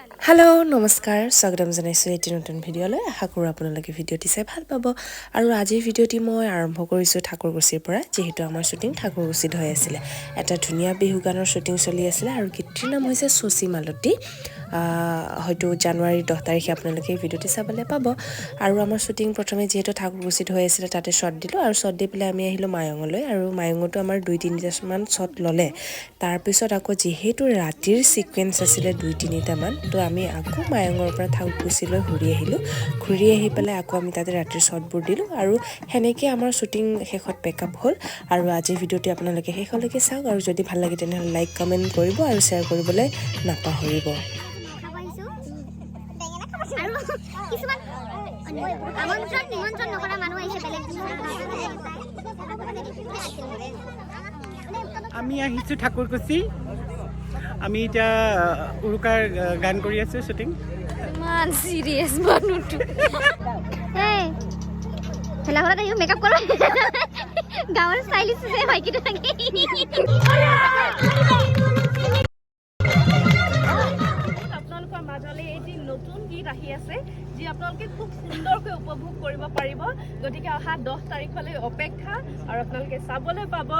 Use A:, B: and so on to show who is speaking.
A: hello' নমস্কাৰ স্বাগতম জনাইছোঁ এটি নতুন ভিডিঅ'লৈ আশা কৰোঁ আপোনালোকে ভিডিঅ'টি চাই ভাল পাব আৰু আজিৰ ভিডিঅ'টি মই আৰম্ভ কৰিছোঁ ঠাকুৰকুছিৰ পৰা যিহেতু আমাৰ শ্বুটিং ঠাকুৰকুছিত হৈ আছিলে এটা ধুনীয়া বিহু গানৰ শ্বুটিং চলি আছিলে আৰু গীতটিৰ নাম হৈছে চচি মালতী হয়তো জানুৱাৰীৰ 10 তাৰিখে আপোনালোকে এই ভিডিঅ'টি চাবলৈ পাব আৰু আমাৰ শ্বুটিং প্ৰথমে যিহেতু ঠাকুৰকুছিত হৈ আছিলে তাতে শ্বট দিলোঁ আৰু শ্বট দি পেলাই আমি আহিলোঁ মায়ঙলৈ আৰু মায়ঙতো আমাৰ 2-3টামান শ্বট ল'লে তাৰপিছত আকৌ যিহেতু ৰাতিৰ ছিকুৱেঞ্চ আছিলে 2-3টামান তো আমি আকৌ মায়ঙৰ পৰা ঠাকুৰকুছিলৈ ঘূৰি আহিলোঁ ঘূৰি আহি পেলাই আকৌ আমি তাতে ৰাতিৰ শ্বটবোৰ দিলোঁ আৰু সেনেকৈ আমাৰ শ্বুটিং শেষত পেকআপ হ'ল আৰু আজিৰ ভিডিঅ'টি আপোনালোকে শেষলৈকে চাওক আৰু যদি ভাল লাগে তেনেহ'লে লাইক কমেণ্ট কৰিব আৰু শ্বেয়াৰ কৰিবলৈ নাপাহৰিব
B: আমি আহিছোঁ ঠাকুৰকুছি আমি এতিয়া উৰুকাৰ গান কৰি আছোঁ শ্বুটিং
C: মান সিরিয়াস মানুটো এই হেলা হলা তাই মেকআপ করো গাওয়ার স্টাইলিশ যে হয় কি থাকে
D: আপোনালোকৰ মাজলে এটি নতুন গীত আহি আছে যি আপোনালোকে খুব সুন্দৰকৈ উপভোগ কৰিব পাৰিব গতিকে অহা 10 তাৰিখলৈ অপেক্ষা আৰু আপোনালোকে চাবলৈ পাব